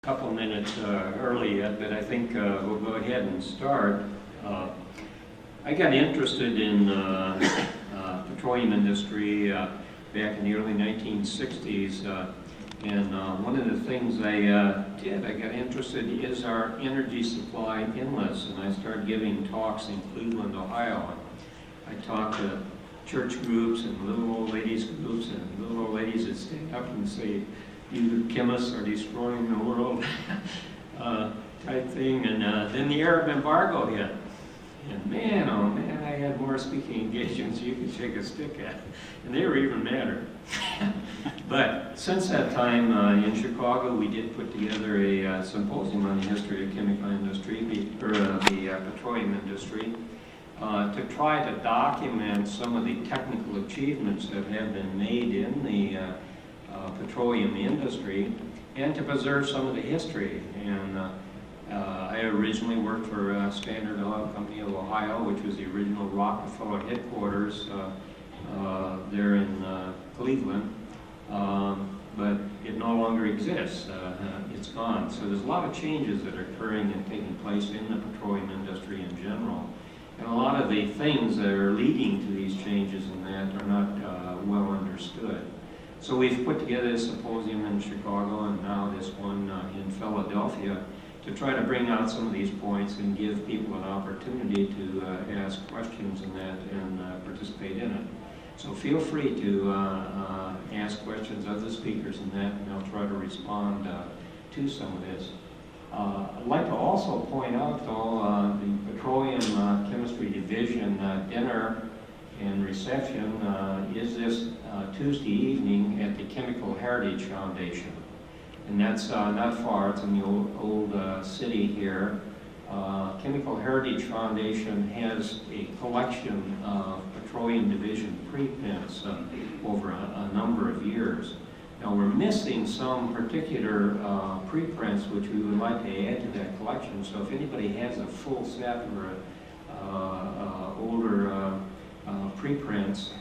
couple minutes early yet, but I think we'll go ahead and start. I got interested in petroleum industry back in the early 1960s, and one of the things I got interested is our energy supply inlets, and I started giving talks in Cleveland, Ohio. I talked to church groups and little old ladies groups and little old ladies that stand up and say, "You chemists are destroying the world," type thing. And then the Arab embargo hit. And man, oh man, I had more speaking engagements you could shake a stick at. And they were even madder. But since that time in Chicago, we did put together a symposium on the history of the chemical industry, the petroleum industry, to try to document some of the technical achievements that have been made in the petroleum industry, and to preserve some of the history. And I originally worked for Standard Oil Company of Ohio, which was the original Rockefeller headquarters there in Cleveland, but it no longer exists. It's gone. So there's a lot of changes that are occurring and taking place in the petroleum industry in general. And a lot of the things that are leading to these changes in that are not well understood. So we've put together a symposium in Chicago and now this one in Philadelphia to try to bring out some of these points and give people an opportunity to ask questions in that and participate in it. So feel free to ask questions of the speakers in that, and I'll try to respond to some of this. I'd like to also point out, though, the Petroleum Chemistry Division dinner and reception is this Tuesday evening at the Chemical Heritage Foundation. And that's not far, it's in the old city here. Chemical Heritage Foundation has a collection of Petroleum Division preprints over a number of years. Now we're missing some particular preprints which we would like to add to that collection. So if anybody has a full set or older preprints,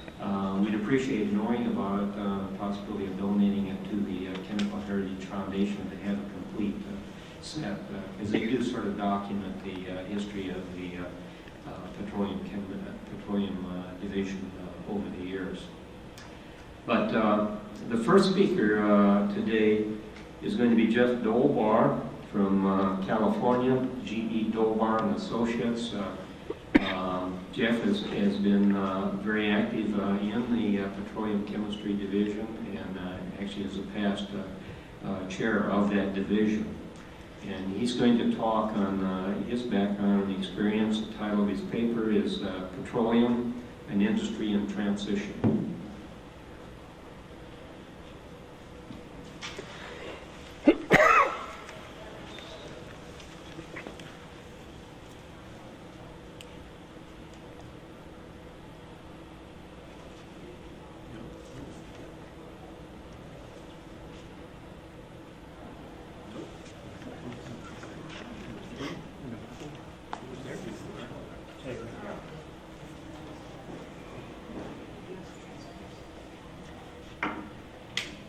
we'd appreciate knowing about it, the possibility of donating it to the Chemical Heritage Foundation to have a complete set, because they do sort of document the history of the Petroleum Division over the years. But the first speaker today is going to be Geoff Dolbear from California, G.E. Dolbear and Associates. Geoff has been very active in the Petroleum Chemistry Division and actually is a past chair of that division. And he's going to talk on his background and experience. The title of his paper is Petroleum, an Industry in Transition.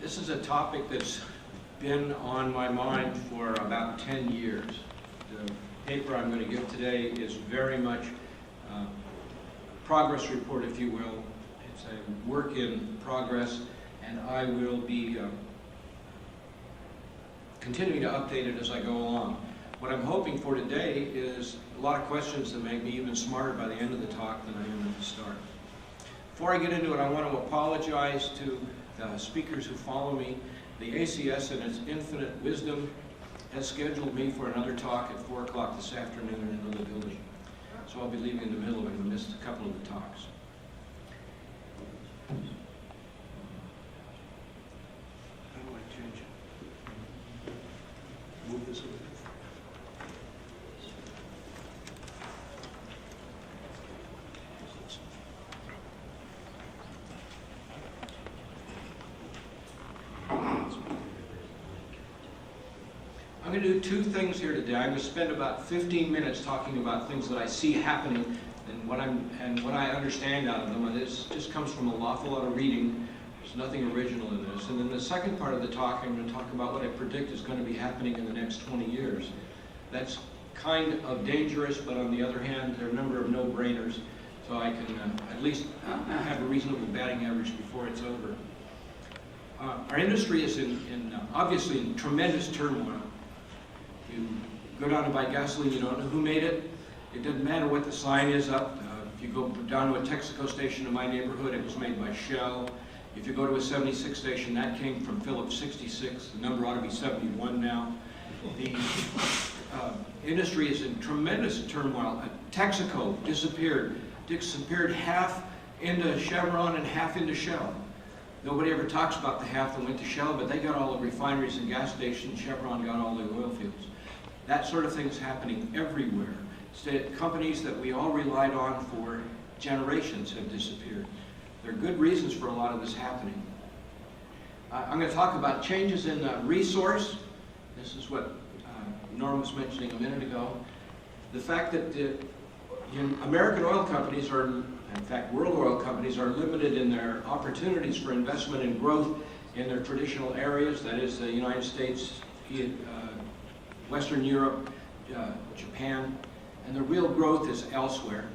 This is a topic that's been on my mind for about 10 years. The paper I'm going to give today is very much a progress report, if you will. It's a work in progress, and I will be continuing to update it as I go along. What I'm hoping for today is a lot of questions that make me even smarter by the end of the talk than I am at the start. Before I get into it, I want to apologize to the speakers who follow me. The ACS, in its infinite wisdom, has scheduled me for another talk at 4 o'clock this afternoon in another building. So I'll be leaving in the middle of it and missed a couple of the talks. How do I change it? Move this over. I'm going to do two things here today. I'm going to spend about 15 minutes talking about things that I see happening and what I understand out of them. And this just comes from an awful lot of reading There's nothing original in this. And then the second part of the talk, I'm going to talk about what I predict is going to be happening in the next 20 years. That's kind of dangerous, but on the other hand, there are a number of no-brainers, so I can at least have a reasonable batting average before it's over. Our industry is obviously in tremendous turmoil. You go down to buy gasoline, you don't know who made it. It doesn't matter what the sign is up. If you go down to a Texaco station in my neighborhood, it was made by Shell. If you go to a 76 station, that came from Phillips 66. The number ought to be 71 now. The industry is in tremendous turmoil. Texaco disappeared half into Chevron and half into Shell. Nobody ever talks about the half that went to Shell, but they got all the refineries and gas stations. Chevron got all the oil fields. That sort of thing's happening everywhere. Companies that we all relied on for generations have disappeared. There are good reasons for a lot of this happening. I'm going to talk about changes in resource. This is what Norm was mentioning a minute ago. The fact that American oil companies are, in fact, world oil companies are limited in their opportunities for investment and growth in their traditional areas, that is the United States, Western Europe, Japan, and the real growth is elsewhere.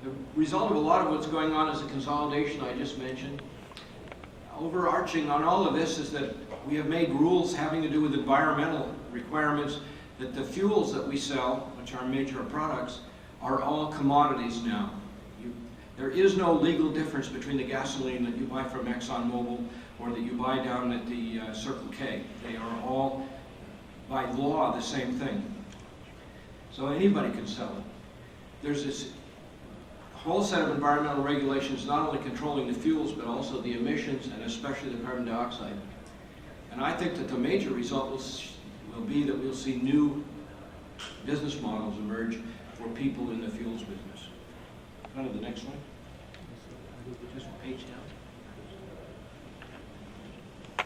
The result of a lot of what's going on is the consolidation I just mentioned. Overarching on all of this is that we have made rules having to do with environmental requirements, that the fuels that we sell, which are major products, are all commodities now. There is no legal difference between the gasoline that you buy from ExxonMobil or that you buy down at the Circle K. They are all, by law, the same thing. So anybody can sell it. There's this whole set of environmental regulations not only controlling the fuels but also the emissions and especially the carbon dioxide. And I think that the major result will be that we'll see new business models emerge for people in the fuels business. Go to the next one. Just a page down.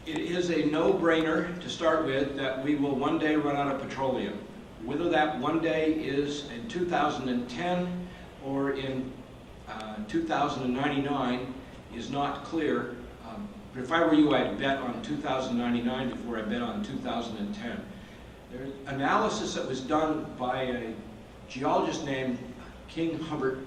It is a no-brainer to start with that we will one day run out of petroleum. Whether that one day is in 2010 or in 2099 is not clear. But if I were you, I'd bet on 2099 before I bet on 2010. There's analysis that was done by a geologist named King Hubbard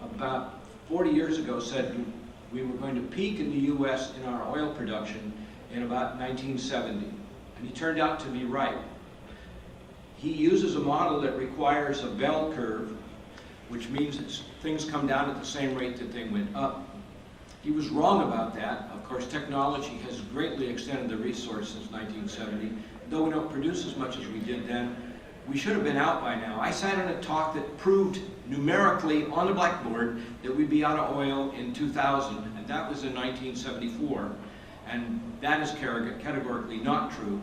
about 40 years ago said we were going to peak in the U.S. in our oil production in about 1970. And he turned out to be right. He uses a model that requires a bell curve, which means that things come down at the same rate that they went up. He was wrong about that. Of course, technology has greatly extended the resource since 1970. Though we don't produce as much as we did then, we should have been out by now. I sat in a talk that proved numerically on the blackboard that we'd be out of oil in 2000, and that was in 1974. And that is categorically not true.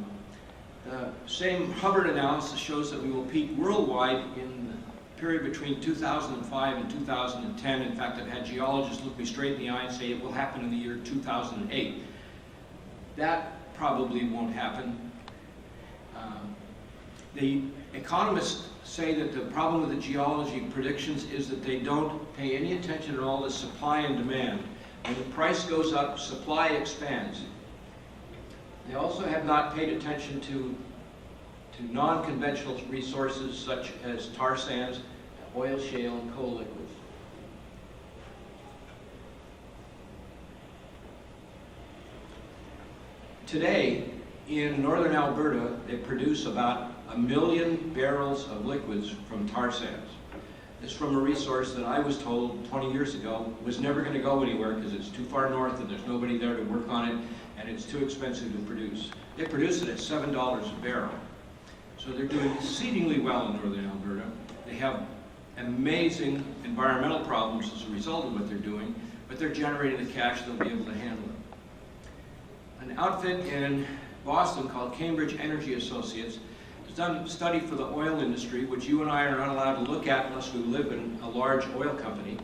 The same Hubbard analysis shows that we will peak worldwide in the period between 2005 and 2010. In fact, I've had geologists look me straight in the eye and say it will happen in the year 2008. That probably won't happen. The economists say that the problem with the geology predictions is that they don't pay any attention at all to supply and demand. When the price goes up, supply expands. They also have not paid attention to non-conventional resources such as tar sands, oil shale, and coal liquids. Today, in northern Alberta, they produce about 1 million barrels of liquids from tar sands. It's from a resource that I was told 20 years ago was never going to go anywhere because it's too far north and there's nobody there to work on it and it's too expensive to produce. They produce it at $7 a barrel. So they're doing exceedingly well in northern Alberta. They have amazing environmental problems as a result of what they're doing, but they're generating the cash they'll be able to handle it. An outfit in Boston called Cambridge Energy Associates has done a study for the oil industry, which you and I are not allowed to look at unless we live in a large oil company,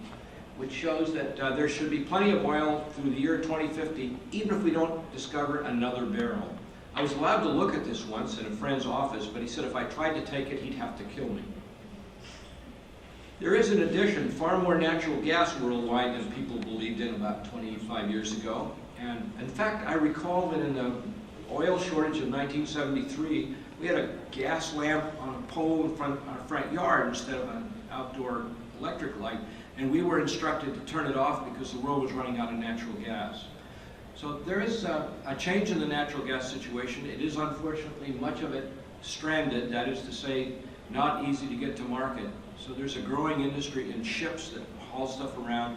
which shows that there should be plenty of oil through the year 2050, even if we don't discover another barrel. I was allowed to look at this once in a friend's office, but he said if I tried to take it, he'd have to kill me. There is, in addition, far more natural gas worldwide than people believed in about 25 years ago. And in fact, I recall that in the oil shortage of 1973, we had a gas lamp on a pole in front our front yard instead of an outdoor electric light, and we were instructed to turn it off because the world was running out of natural gas. So there is a change in the natural gas situation. It is unfortunately much of it stranded, that is to say, not easy to get to market. So there's a growing industry in ships that haul stuff around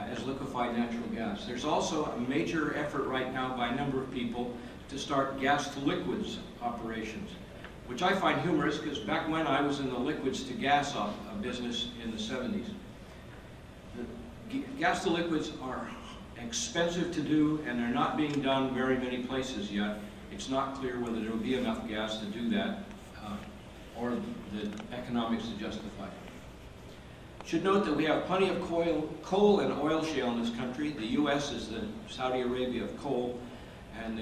as liquefied natural gas. There's also a major effort right now by a number of people to start gas to liquids operations, which I find humorous because back when I was in the liquids to gas business in the 70s, the gas to liquids are expensive to do and they're not being done very many places yet. It's not clear whether there will be enough gas to do that or the economics to justify it. Should note that we have plenty of coal and oil shale in this country. The U.S. is the Saudi Arabia of coal, and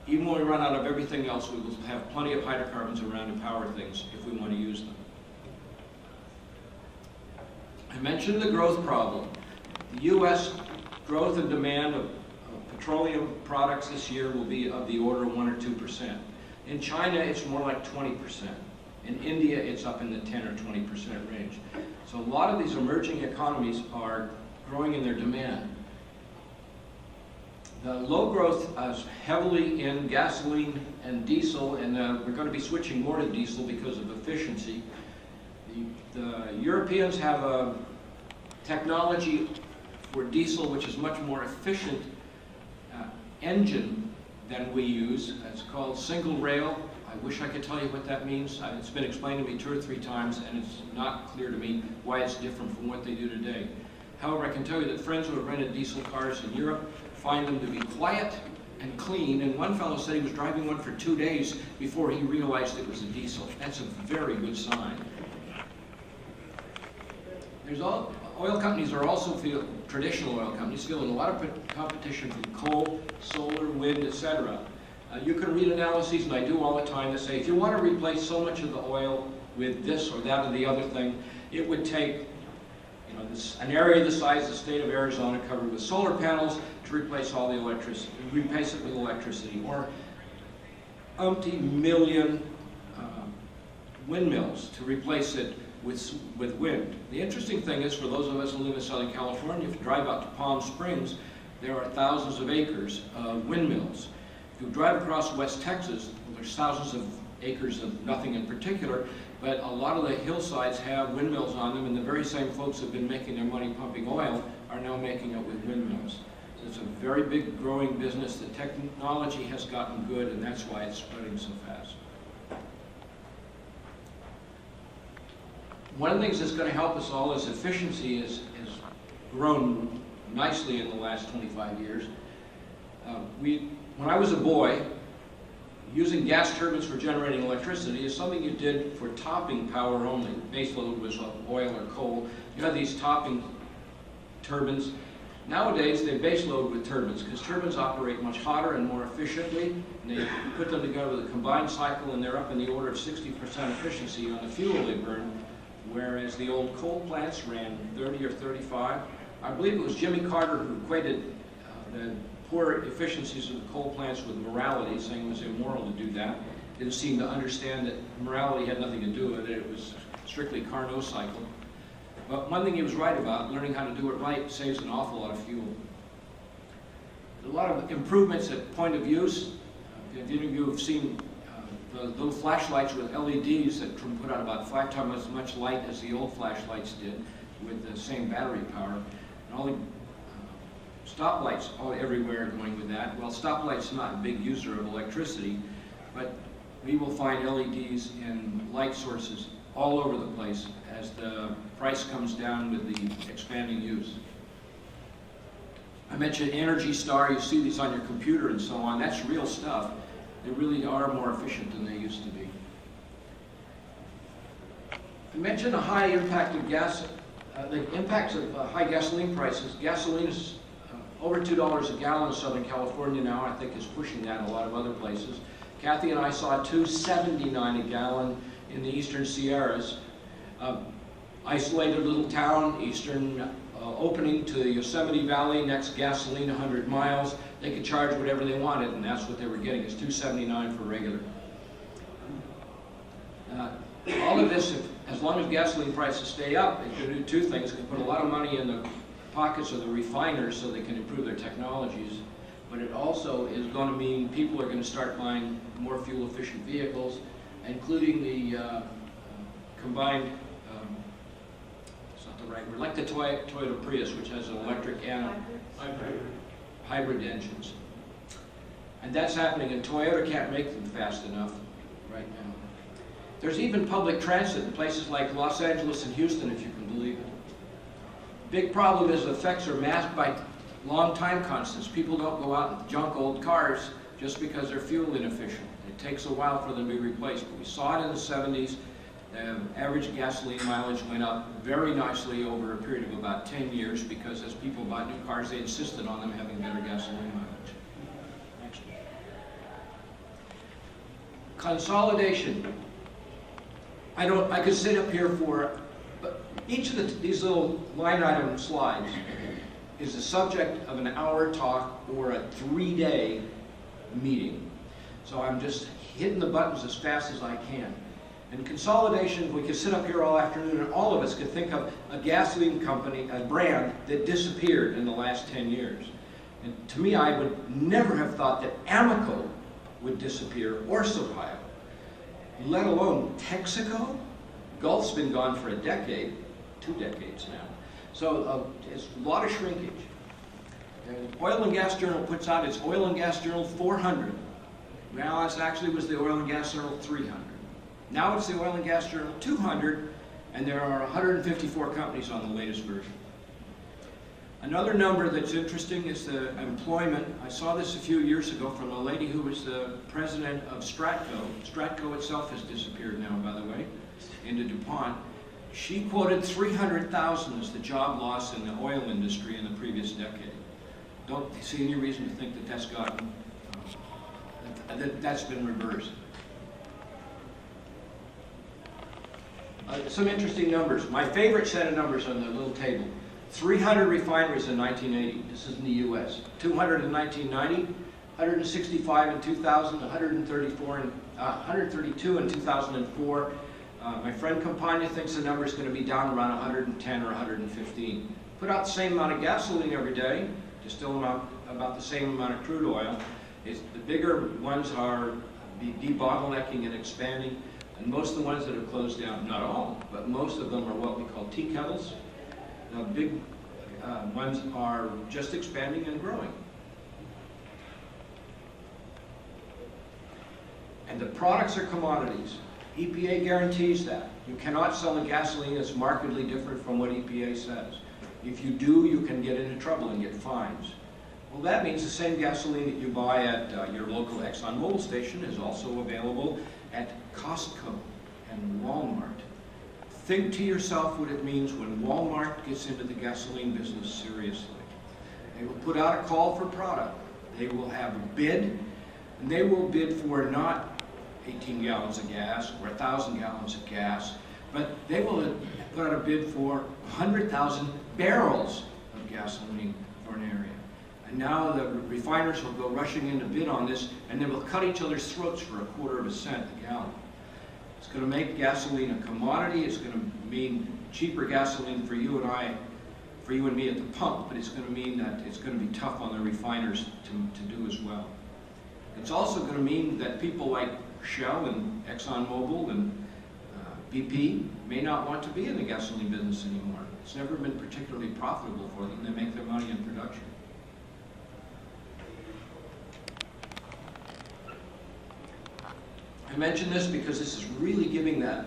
even when we run out of everything else, we will have plenty of hydrocarbons around to power things if we want to use them. I mentioned the growth problem. The U.S. growth and demand of petroleum products this year will be of the order of 1 or 2%. In China, it's more like 20%. In India, it's up in the 10 or 20% range. So a lot of these emerging economies are growing in their demand. The low growth is heavily in gasoline and diesel, and we're going to be switching more to diesel because of efficiency. The Europeans have a technology for diesel which is much more efficient engine than we use. It's called single rail. I wish I could tell you what that means. It's been explained to me 2 or 3 times, and it's not clear to me why it's different from what they do today. However, I can tell you that friends who have rented diesel cars in Europe find them to be quiet and clean, and one fellow said he was driving one for 2 days before he realized it was a diesel. That's a very good sign. Oil companies are also traditional oil companies feeling a lot of competition from coal, solar, wind, etc. You can read analyses, and I do all the time, that say if you want to replace so much of the oil with this or that or the other thing, it would take an area the size of the state of Arizona covered with solar panels to replace all the electricity, replace it with electricity, or umpty million windmills to replace it with wind. The interesting thing is, for those of us who live in Southern California, if you drive out to Palm Springs, there are thousands of acres of windmills. If you drive across West Texas, there's thousands of acres of nothing in particular, but a lot of the hillsides have windmills on them, and the very same folks who have been making their money pumping oil are now making it with windmills. So it's a very big growing business. The technology has gotten good, and that's why it's spreading so fast. One of the things that's going to help us all is efficiency has grown nicely in the last 25 years. When I was a boy, using gas turbines for generating electricity is something you did for topping power only. Baseload was oil or coal. You had these topping turbines. Nowadays, they baseload with turbines because turbines operate much hotter and more efficiently. And they put them together with a combined cycle, and they're up in the order of 60% efficiency on the fuel they burn, whereas the old coal plants ran 30 or 35. I believe it was Jimmy Carter who equated the poor efficiencies of the coal plants with morality, saying it was immoral to do that. Didn't seem to understand that morality had nothing to do with it. It was strictly Carnot cycle. But one thing he was right about, learning how to do it right saves an awful lot of fuel. There's a lot of improvements at point of use. If any of you have seen the little flashlights with LEDs that can put out about 5 times as much light as the old flashlights did with the same battery power. And all the stoplights everywhere are going with that. Well, stoplights are not a big user of electricity, but we will find LEDs in light sources all over the place as the price comes down with the expanding use. I mentioned Energy Star. You see these on your computer and so on. That's real stuff. They really are more efficient than they used to be. I mentioned the high impact of gas, the impacts of high gasoline prices. Gasoline is over $2 a gallon in Southern California now. I think is pushing that in a lot of other places. Kathy and I saw $2.79 a gallon in the eastern Sierras. isolated little town, eastern opening to the Yosemite Valley, next gasoline 100 miles. They could charge whatever they wanted, and that's what they were getting. It's $2.79 for regular. All of this, as long as gasoline prices stay up, it can do two things. It can put a lot of money in the pockets of the refiners so they can improve their technologies, but it also is going to mean people are going to start buying more fuel-efficient vehicles, including the combined, it's not the right word, like the Toyota Prius, which has an electric and hybrid engines. And that's happening, and Toyota can't make them fast enough right now. There's even public transit in places like Los Angeles and Houston, if you can believe it. Big problem is the effects are masked by long time constants. People don't go out and junk old cars just because they're fuel inefficient. It takes a while for them to be replaced. But we saw it in the 70s. The average gasoline mileage went up very nicely over a period of about 10 years because as people bought new cars, they insisted on them having better gasoline mileage. Next. Consolidation. I could sit up here for, but each of these little line item slides is the subject of an hour talk or a 3-day meeting. So I'm just hitting the buttons as fast as I can. And consolidation, we could sit up here all afternoon and all of us could think of a gasoline company, a brand that disappeared in the last 10 years. And to me, I would never have thought that Amoco would disappear or Sohio, let alone Texaco. Gulf's been gone for a decade, 2 decades now. So it's a lot of shrinkage. And Oil and Gas Journal puts out its Oil and Gas Journal 400. Now it actually was the Oil and Gas Journal 300. Now it's the Oil and Gas Journal 200, and there are 154 companies on the latest version. Another number that's interesting is the employment. I saw this a few years ago from a lady who was the president of Stratco. Stratco itself has disappeared now, by the way, into DuPont. She quoted 300,000 as the job loss in the oil industry in the previous decade. Don't see any reason to think that that's gotten, that's been reversed. Some interesting numbers. My favorite set of numbers on the little table. 300 refineries in 1980. This is in the U.S. 200 in 1990, 165 in 2000, 132 in 2004. My friend Campagna thinks the number is going to be down around 110 or 115. Put out the same amount of gasoline every day, distill about the same amount of crude oil. The bigger ones are debottlenecking and expanding, and most of the ones that have closed down, not all, but most of them are what we call tea kettles. The big ones are just expanding and growing. And the products are commodities. EPA guarantees that. You cannot sell a gasoline that's markedly different from what EPA says. If you do, you can get into trouble and get fines. Well, that means the same gasoline that you buy at your local ExxonMobil station is also available at Costco and Walmart. Think to yourself what it means when Walmart gets into the gasoline business seriously. They will put out a call for product. They will have a bid, and they will bid for not 18 gallons of gas or 1,000 gallons of gas, but they will put out a bid for 100,000 barrels of gasoline for an area. And now the refiners will go rushing in to bid on this, and they will cut each other's throats for a quarter of a cent a gallon. It's going to make gasoline a commodity. It's going to mean cheaper gasoline for you and I, for you and me at the pump, but it's going to mean that it's going to be tough on the refiners to do as well. It's also going to mean that people like Shell and ExxonMobil and BP may not want to be in the gasoline business anymore. It's never been particularly profitable for them. They make their money in production. I mention this because this is really giving the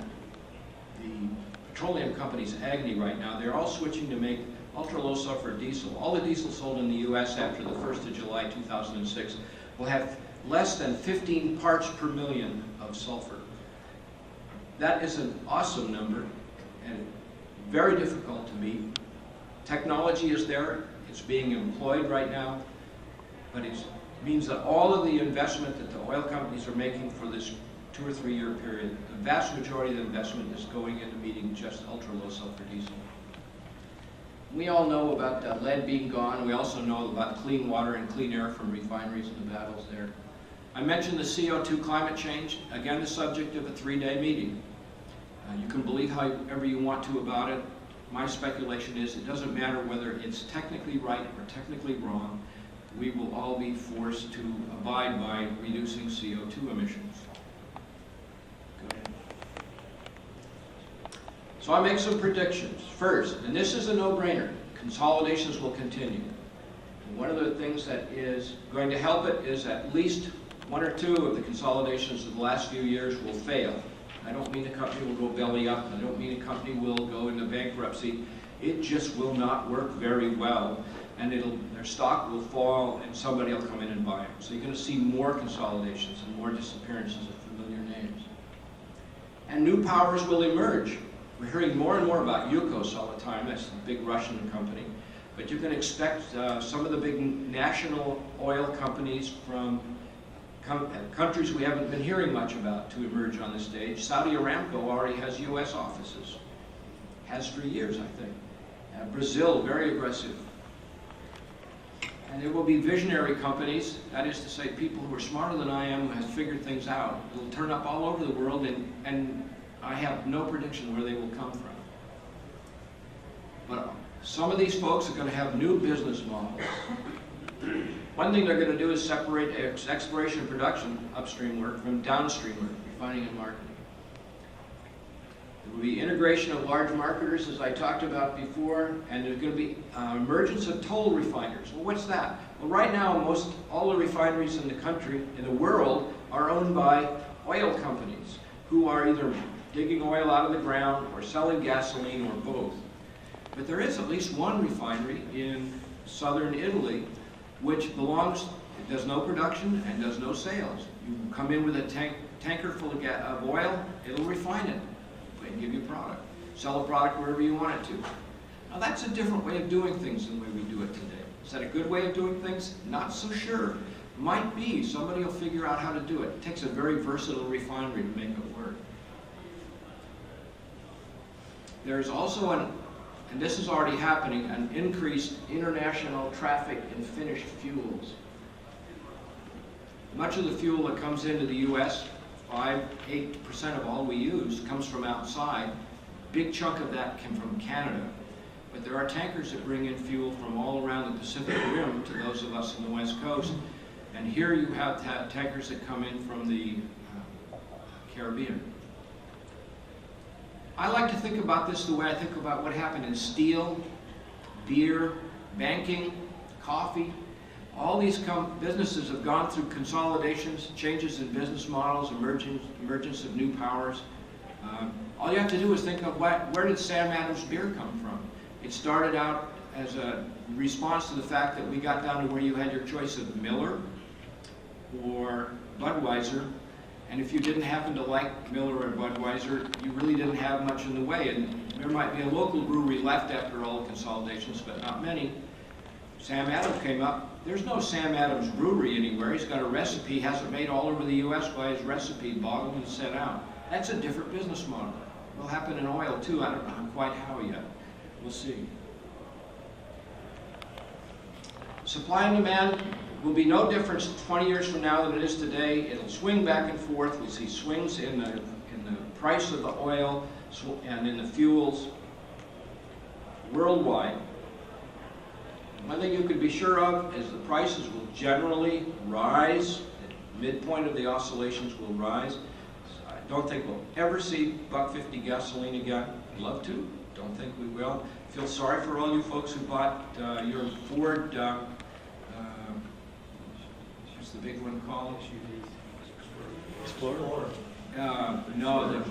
petroleum companies agony right now. They're all switching to make ultra-low sulfur diesel. All the diesel sold in the U.S. after the 1st of July 2006 will have less than 15 parts per million of sulfur. That is an awesome number and very difficult to meet. Technology is there. It's being employed right now, but it means that all of the investment that the oil companies are making for this 2 or 3 year period. The vast majority of the investment is going into meeting just ultra-low sulfur diesel. We all know about lead being gone. We also know about clean water and clean air from refineries and the battles there. I mentioned the CO2 climate change, again the subject of a 3-day meeting. You can believe however you want to about it. My speculation is it doesn't matter whether it's technically right or technically wrong, we will all be forced to abide by reducing CO2 emissions. Go ahead. So I make some predictions. First, and this is a no-brainer, consolidations will continue. And one of the things that is going to help it is at least 1 or 2 of the consolidations of the last few years will fail. I don't mean the company will go belly up. I don't mean a company will go into bankruptcy. It just will not work very well, and their stock will fall, and somebody will come in and buy them. So you're going to see more consolidations and more disappearances of familiar names. And new powers will emerge. We're hearing more and more about Yukos all the time. That's the big Russian company. But you can expect some of the big national oil companies from countries we haven't been hearing much about to emerge on the stage. Saudi Aramco already has U.S. offices. Has for years, I think. Brazil, very aggressive. And there will be visionary companies, that is to say people who are smarter than I am, who have figured things out, who will turn up all over the world, and I have no prediction where they will come from. But some of these folks are going to have new business models. One thing they're going to do is separate exploration and production, upstream work, from downstream work, refining and marketing. There will be integration of large marketers, as I talked about before, and there's going to be emergence of toll refiners. Well, what's that? Well, right now, all the refineries in the country, in the world, are owned by oil companies who are either digging oil out of the ground or selling gasoline or both. But there is at least one refinery in southern Italy which does no production and does no sales. You come in with a tanker full of oil, it'll refine it and give you a product. Sell a product wherever you want it to. Now that's a different way of doing things than the way we do it today. Is that a good way of doing things? Not so sure. Might be. Somebody will figure out how to do it. It takes a very versatile refinery to make it work. There's also and this is already happening, an increased international traffic in finished fuels. Much of the fuel that comes into the U.S., 8% of all we use, comes from outside. Big chunk of that came from Canada. But there are tankers that bring in fuel from all around the Pacific Rim to those of us on the West Coast. And here you have tankers that come in from the Caribbean. I like to think about this the way I think about what happened in steel, beer, banking, coffee. All these businesses have gone through consolidations, changes in business models, emergence of new powers. All you have to do is think of where did Sam Adams beer come from? It started out as a response to the fact that we got down to where you had your choice of Miller or Budweiser. And if you didn't happen to like Miller or Budweiser, you really didn't have much in the way. And there might be a local brewery left after all the consolidations, but not many. Sam Adams came up. There's no Sam Adams brewery anywhere. He's got a recipe, has it made all over the U.S. by his recipe, bottled and set out. That's a different business model. It'll happen in oil too. I don't know quite how yet. We'll see. Supply and demand will be no different 20 years from now than it is today. It'll swing back and forth. We see swings in the price of the oil and in the fuels worldwide. One thing you could be sure of is the prices will generally rise. The midpoint of the oscillations will rise. I don't think we'll ever see $1.50 gasoline again. I'd love to. Don't think we will. Feel sorry for all you folks who bought your Ford. What's the big one called? Explorer. No, the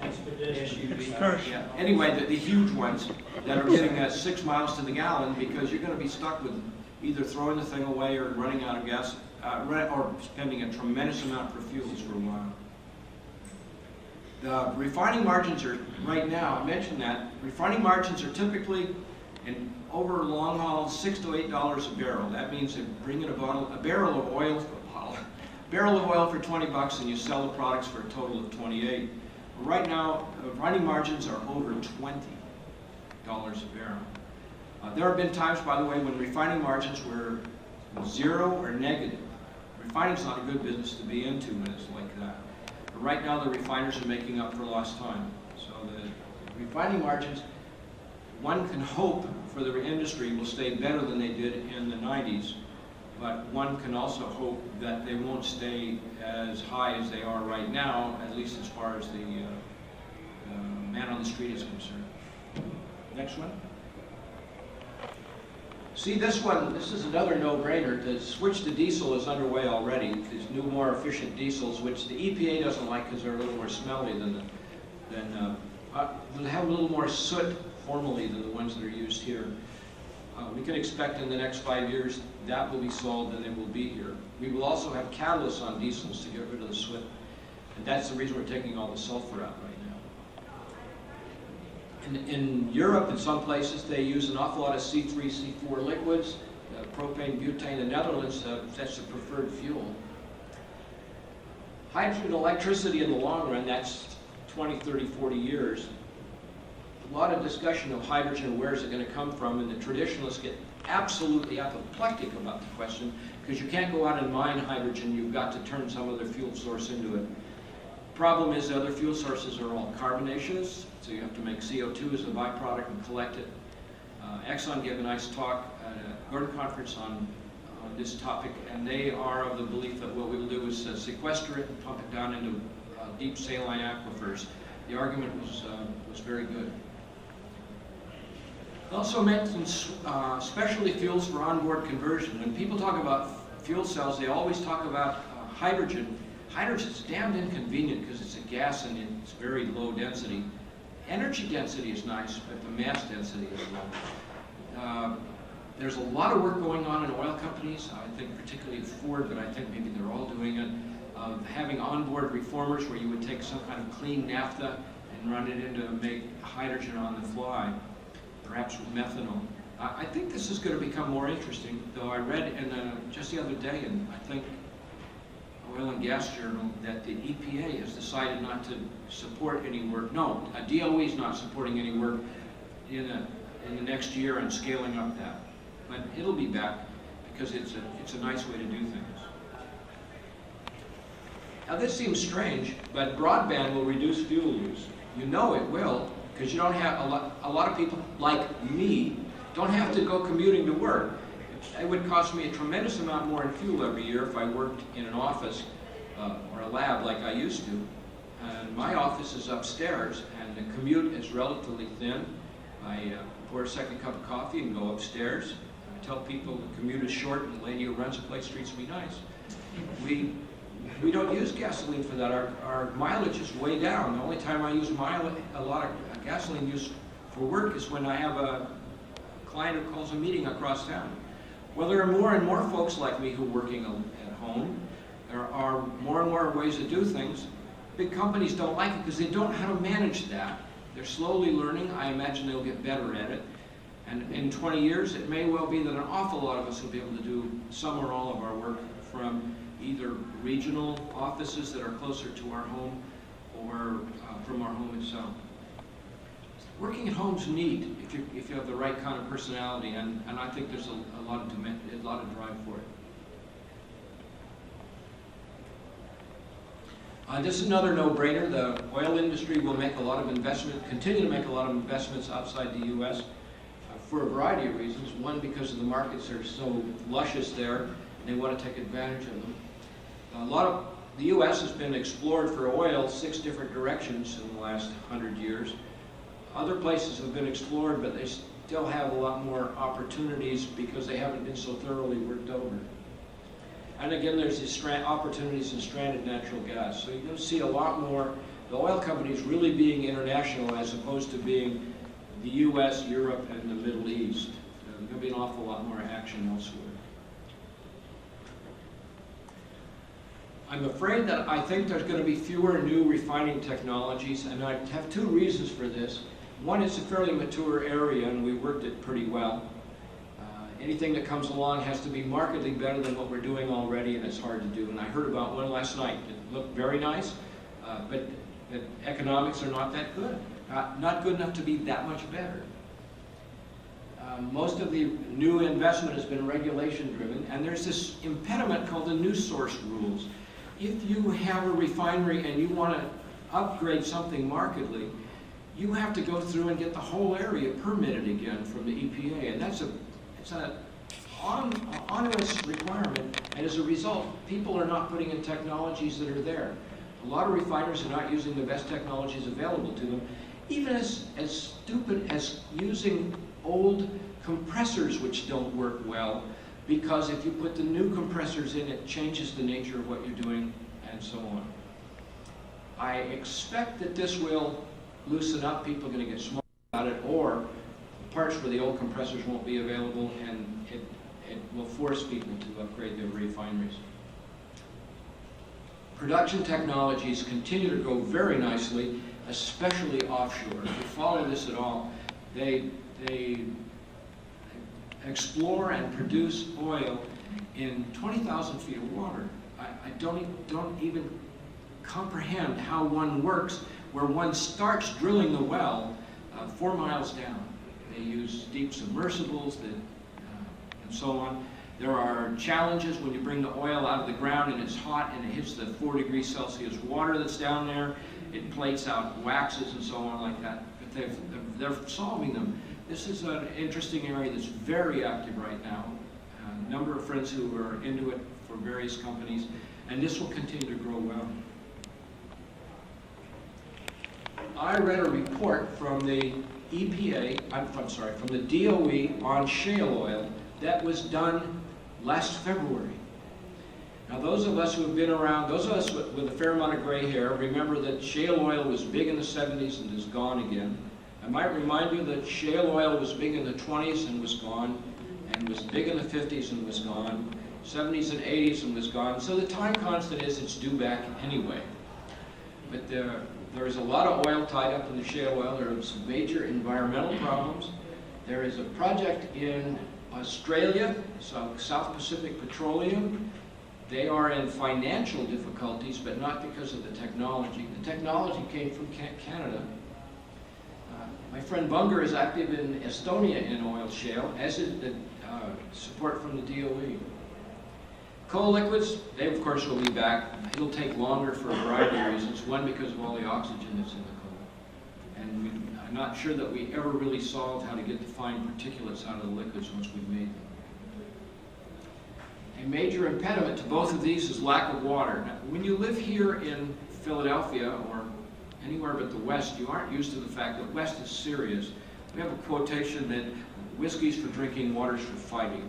Expedition. SUV. Yeah. Anyway, the huge ones that are getting 6 miles to the gallon because you're going to be stuck with either throwing the thing away or running out of gas, or spending a tremendous amount for fuels for a while. The refining margins are, right now, I mentioned that, refining margins are typically, over long haul, $6 to $8 a barrel. That means they're bringing a barrel of oil, barrel of oil for 20 bucks and you sell the products for a total of 28. Right now, refining margins are over $20 a barrel. There have been times, by the way, when refining margins were zero or negative. Refining's not a good business to be into when it's like that. But right now, the refiners are making up for lost time. So the refining margins, one can hope for the industry will stay better than they did in the 90s, but one can also hope that they won't stay as high as they are right now, at least as far as the man on the street is concerned. Next one. See this one, this is another no-brainer. The switch to diesel is underway already. These new, more efficient diesels, which the EPA doesn't like because they're a little more smelly than they have a little more soot formally than the ones that are used here. We can expect in the next 5 years that will be solved and they will be here. We will also have catalysts on diesels to get rid of the soot, and that's the reason we're taking all the sulfur out right now. In Europe, in some places, they use an awful lot of C3, C4 liquids, propane, butane. The Netherlands, that's the preferred fuel. Hydrogen electricity in the long run, that's 20, 30, 40 years. A lot of discussion of hydrogen, where is it going to come from, and the traditionalists get absolutely apoplectic about the question, because you can't go out and mine hydrogen, you've got to turn some other fuel source into it. Problem is the other fuel sources are all carbonaceous, so you have to make CO2 as a byproduct and collect it. Exxon gave a nice talk at a Gordon conference on this topic, and they are of the belief that what we will do is sequester it and pump it down into deep saline aquifers. The argument was very good. I also mentioned specialty fuels for onboard conversion. When people talk about fuel cells, they always talk about hydrogen. Hydrogen's damned inconvenient because it's a gas and it's very low density. Energy density is nice, but the mass density is low. There's a lot of work going on in oil companies, I think particularly Ford, but I think maybe they're all doing it, of having onboard reformers where you would take some kind of clean naphtha and run it into make hydrogen on the fly, perhaps with methanol. I think this is going to become more interesting, though I read just the other day, and I think Oil and Gas Journal, that the EPA has decided not to support any work. No, DOE is not supporting any work in the next year on scaling up that. But it'll be back because it's a nice way to do things. Now this seems strange, but broadband will reduce fuel use. You know it will, because you don't have a lot of people like me don't have to go commuting to work. It would cost me a tremendous amount more in fuel every year if I worked in an office or a lab like I used to. And my office is upstairs, and the commute is relatively thin. I pour a second cup of coffee and go upstairs. I tell people the commute is short, and the lady who runs the place treats me nice. We don't use gasoline for that. Our mileage is way down. The only time I use a lot of gasoline use for work is when I have a client who calls a meeting across town. Well, there are more and more folks like me who are working at home. There are more and more ways to do things. Big companies don't like it because they don't know how to manage that. They're slowly learning. I imagine they'll get better at it. And in 20 years, it may well be that an awful lot of us will be able to do some or all of our work from either regional offices that are closer to our home or from our home itself. Working at home's neat if you have the right kind of personality, and I think there's a lot of drive for it. This is another no-brainer. The oil industry will make a lot of continue to make a lot of investments outside the U.S. For a variety of reasons. One, because of the markets are so luscious there, and they want to take advantage of them. The U.S. has been explored for oil 6 different directions in the last 100 years. Other places have been explored, but they still have a lot more opportunities because they haven't been so thoroughly worked over. And again, there's these opportunities in stranded natural gas. So you're going to see a lot more, the oil companies really being international as opposed to being the U.S., Europe, and the Middle East. There's going to be an awful lot more action elsewhere. I'm afraid that I think there's going to be fewer new refining technologies, and I have 2 reasons for this. One, it's a fairly mature area, and we worked it pretty well. anything that comes along has to be markedly better than what we're doing already, and it's hard to do. And I heard about one last night. It looked very nice, but the economics are not that good. Not good enough to be that much better. Most of the new investment has been regulation driven, and there's this impediment called the new source rules. If you have a refinery and you want to upgrade something markedly, you have to go through and get the whole area permitted again from the EPA, and it's an onerous requirement, and as a result, people are not putting in technologies that are there. A lot of refiners are not using the best technologies available to them, even as stupid as using old compressors which don't work well, because if you put the new compressors in, it changes the nature of what you're doing, and so on. I expect that this will loosen up. People are going to get smart about it, or parts for the old compressors won't be available, and it will force people to upgrade their refineries. Production technologies continue to grow very nicely, especially offshore. If you follow this at all, they explore and produce oil in 20,000 feet of water. I don't even comprehend how one works, where one starts drilling the well 4 miles down. They use deep submersibles and so on. There are challenges when you bring the oil out of the ground and it's hot and it hits the 4 degrees Celsius water that's down there. It plates out waxes and so on like that. But they're solving them. This is an interesting area that's very active right now. A number of friends who are into it for various companies, and this will continue to grow well. I read a report from the EPA, from the DOE on shale oil that was done last February. Now those of us who have been around, those of us with a fair amount of gray hair, remember that shale oil was big in the 70s and is gone again. I might remind you that shale oil was big in the 20s and was gone, and was big in the 50s and was gone, 70s and 80s and was gone. So the time constant is it's due back anyway. But there is a lot of oil tied up in the shale oil. There are some major environmental problems. There is a project in Australia, South Pacific Petroleum. They are in financial difficulties, but not because of the technology. The technology came from Canada. My friend Bunger is active in Estonia in oil shale, as is the support from the DOE. Coal liquids, they of course will be back. It'll take longer for a variety of reasons. One, because of all the oxygen that's in the coal. And I'm not sure that we ever really solved how to get the fine particulates out of the liquids once we've made them. A major impediment to both of these is lack of water. Now, when you live here in Philadelphia or anywhere but the West, you aren't used to the fact that West is serious. We have a quotation that whiskey's for drinking, water's for fighting.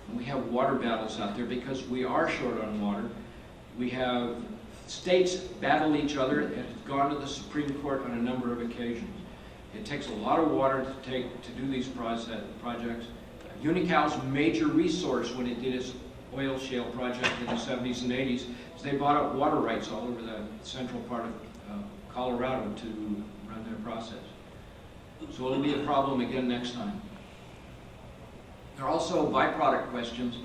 And we have water battles out there because we are short on water. We have states battle each other, and it's gone to the Supreme Court on a number of occasions. It takes a lot of water to do these projects. Unical's major resource when it did its oil shale project in the 70s and 80s is they bought up water rights all over the central part of Colorado to run their process. So it'll be a problem again next time. There are also byproduct questions.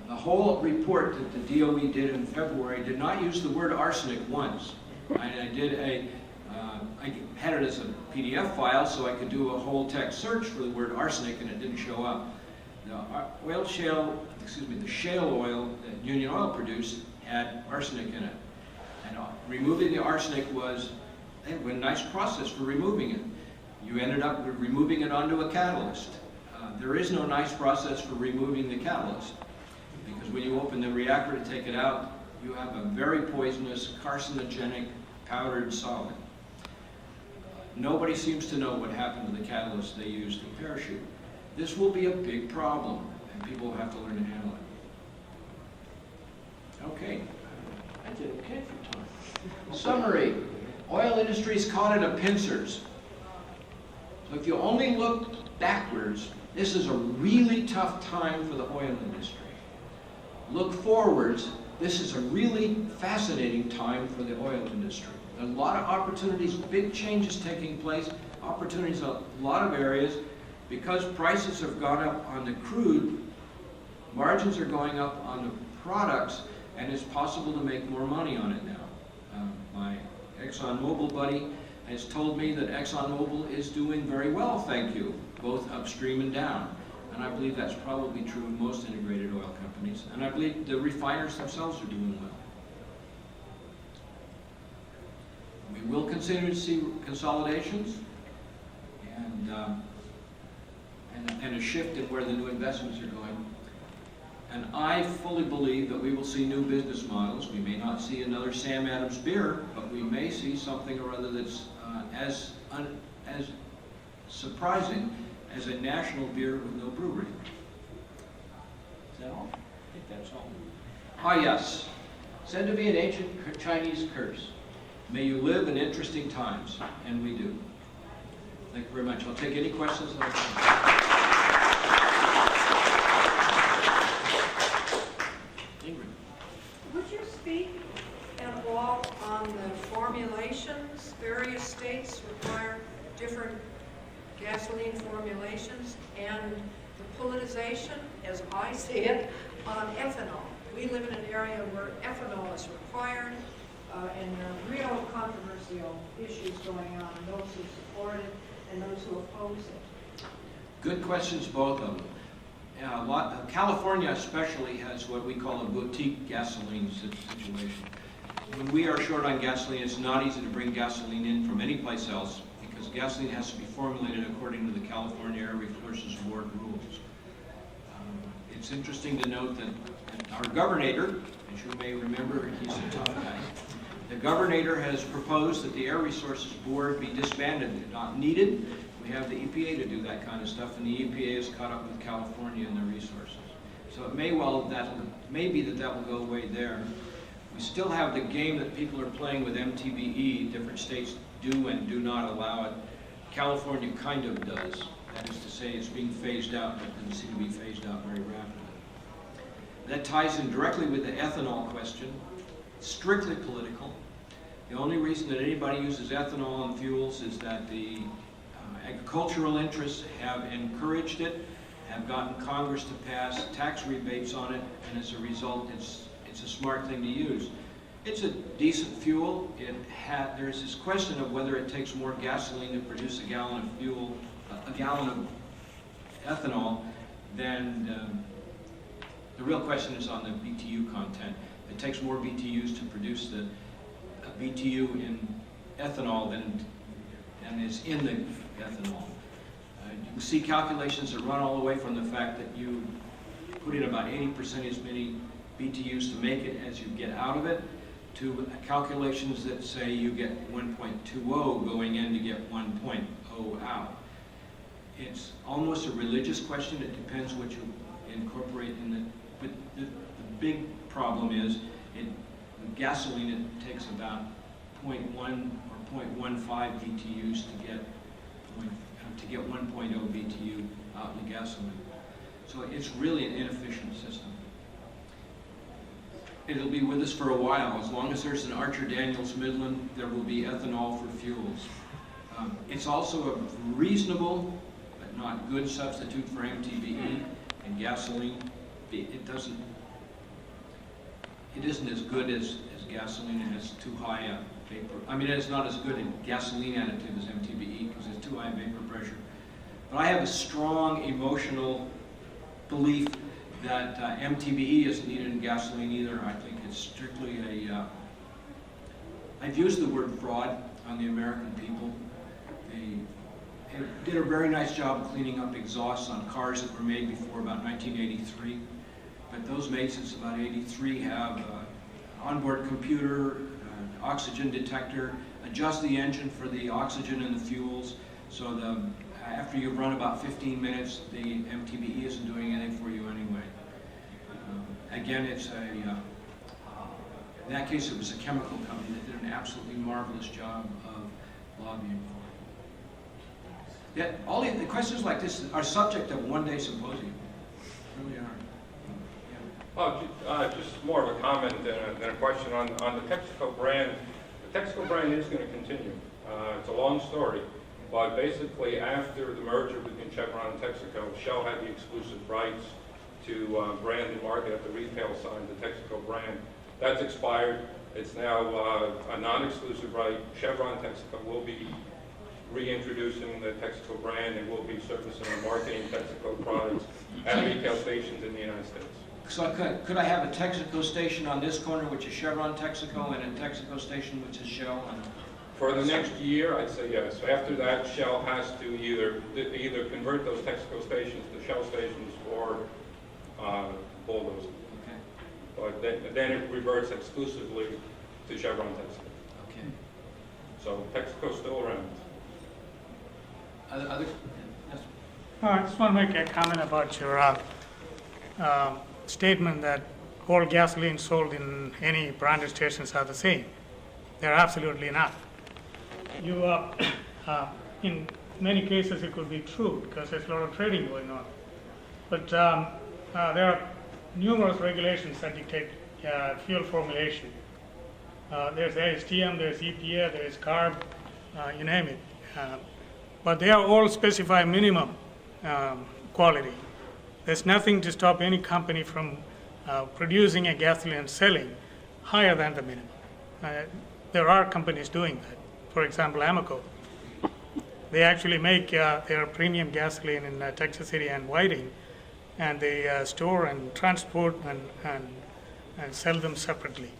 The whole report that the DOE did in February did not use the word arsenic once. I had it as a PDF file so I could do a whole text search for the word arsenic, and it didn't show up. The shale oil that Union Oil produced had arsenic in it. And removing the arsenic was a nice process for removing it. You ended up removing it onto a catalyst. There is no nice process for removing the catalyst, because when you open the reactor to take it out, you have a very poisonous, carcinogenic, powdered solid. Nobody seems to know what happened to the catalyst they used to parachute. This will be a big problem, and people will have to learn to handle it. Okay, I did okay for time. Summary, oil industry is caught in a pincers. So if you only look backwards, this is a really tough time for the oil industry. Look forwards, this is a really fascinating time for the oil industry. There are a lot of opportunities, big changes taking place, opportunities in a lot of areas. Because prices have gone up on the crude, margins are going up on the products, and it's possible to make more money on it now. My ExxonMobil buddy has told me that ExxonMobil is doing very well, thank you, both upstream and down. And I believe that's probably true of most integrated oil companies. And I believe the refiners themselves are doing well. We will continue to see consolidations and a shift in where the new investments are going. And I fully believe that we will see new business models. We may not see another Sam Adams beer, but we may see something or other that's as surprising as a national beer with no brewery. Is that all? I think that's all. Ah, yes. Said to be an ancient Chinese curse. May you live in interesting times, and we do. Thank you very much. I'll take any questions. Would you speak at all on the formulations? Various states require different gasoline formulations, and the politicization, as I see it, on ethanol. We live in an area where ethanol is required, and there are real controversial issues going on, those who support it and those who oppose it. Good questions, both of them. California especially has what we call a boutique gasoline situation. When we are short on gasoline, it's not easy to bring gasoline in from any place else because gasoline has to be formulated according to the California Air Resources Board rules. It's interesting to note that our governor, as you may remember, he's a tough guy. The governor has proposed that the Air Resources Board be disbanded. They're not needed. We have the EPA to do that kind of stuff, and the EPA is caught up with California and their resources. So it may be that will go away there. We still have the game that people are playing with MTBE. Different states do and do not allow it. California kind of does. That is to say, it's being phased out, but it doesn't seem to be phased out very rapidly. That ties in directly with the ethanol question. It's strictly political. The only reason that anybody uses ethanol in fuels is that the agricultural interests have encouraged it, have gotten Congress to pass tax rebates on it, and as a result, it's a smart thing to use. It's a decent fuel. There's this question of whether it takes more gasoline to produce a gallon of fuel, a gallon of ethanol, than the real question is on the BTU content. It takes more BTUs to produce a BTU in ethanol than is in the ethanol. You can see calculations that run all the way from the fact that you put in about 80% as many BTUs to make it as you get out of it, to calculations that say you get 1.20 going in to get 1.0 out. It's almost a religious question. It depends what you incorporate in it. But the big problem is, gasoline, it takes about 0.1 or 0.15 BTUs to get 1.0 BTU out in the gasoline. So it's really an inefficient system. It'll be with us for a while. As long as there's an Archer Daniels Midland, there will be ethanol for fuels. It's also a reasonable but not good substitute for MTBE and gasoline. It isn't as good as gasoline. It has too high a vapor. I mean, it's not as good a gasoline additive as MTBE because it's too high vapor pressure. But I have a strong emotional belief that MTBE isn't needed in gasoline either. I think it's strictly I've used the word fraud on the American people. They did a very nice job of cleaning up exhausts on cars that were made before about 1983. But those made since about 83 have an onboard computer, oxygen detector, adjust the engine for the oxygen in the fuels. So after you've run about 15 minutes, the MTBE isn't doing anything for you anyway. Again, in that case, it was a chemical company that did an absolutely marvelous job of lobbying for it. Yeah, all the questions like this are subject of one-day symposium. They really are. Oh, just more of a comment than a question on the Texaco brand. The Texaco brand is going to continue. It's a long story, But basically, after the merger between Chevron and Texaco, Shell had the exclusive rights to brand and market at the retail side the Texaco brand. That's expired. It's now a non-exclusive right. Chevron Texaco will be reintroducing the Texaco brand and will be servicing and marketing Texaco products at retail stations in the United States. So could I have a Texaco station on this corner, which is Chevron Texaco, and a Texaco station, which is Shell? For the next year, I'd say yes. After that, Shell has to either convert those Texaco stations to Shell stations or bulldoze them. Okay. But then it reverts exclusively to Chevron Texaco. Okay. So Texaco's still around. Other? Yes. I just want to make a comment about your statement that all gasoline sold in any branded stations are the same. They're absolutely not. In many cases it could be true because there's a lot of trading going on. But there are numerous regulations that dictate fuel formulation. There's ASTM, there's EPA, there's CARB, you name it. But they are all specify minimum quality. There's nothing to stop any company from producing a gasoline and selling higher than the minimum. There are companies doing that. For example, Amoco. They actually make their premium gasoline in Texas City and Whiting, and they store and transport and sell them separately.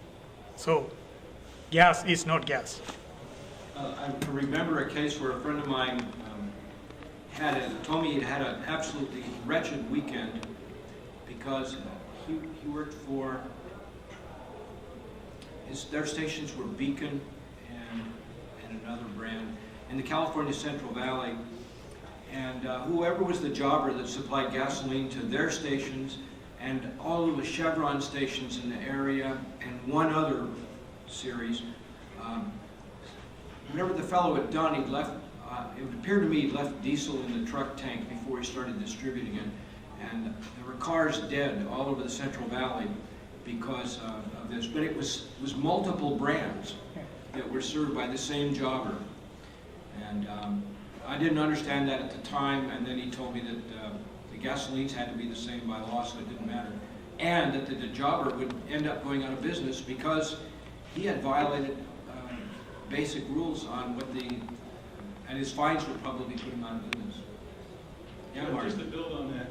So gas is not gas. I remember a case where a friend of mine told me he'd had an absolutely wretched weekend because he worked for, their stations were Beacon and another brand in the California Central Valley, and whoever was the jobber that supplied gasoline to their stations and all of the Chevron stations in the area and one other series, whatever the fellow had done, he'd left, it would appear to me he'd left diesel in the truck tank before he started distributing it. And there were cars dead all over the Central Valley because of this. But it was multiple brands that were served by the same jobber. And I didn't understand that at the time, and then he told me that the gasolines had to be the same by law, so it didn't matter. And that the jobber would end up going out of business because he had violated basic rules on what and his fines would probably put him out of business. Yeah, Mark. Just to build on that,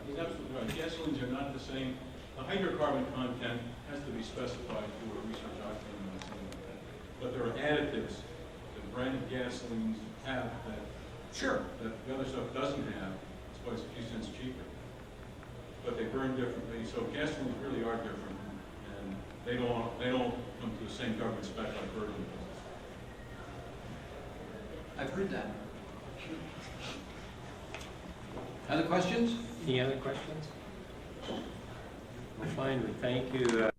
he's absolutely right. Gasolines are not the same. The hydrocarbon content has to be specified through a research octane and something like that. But there are additives that branded gasolines have that the other stuff doesn't have. That's why it's a few cents cheaper. But they burn differently, so gasolines really are different, and they don't come to the same government spec like bourbon does. I've heard that. Other questions? Any other questions? Well, fine, we thank you.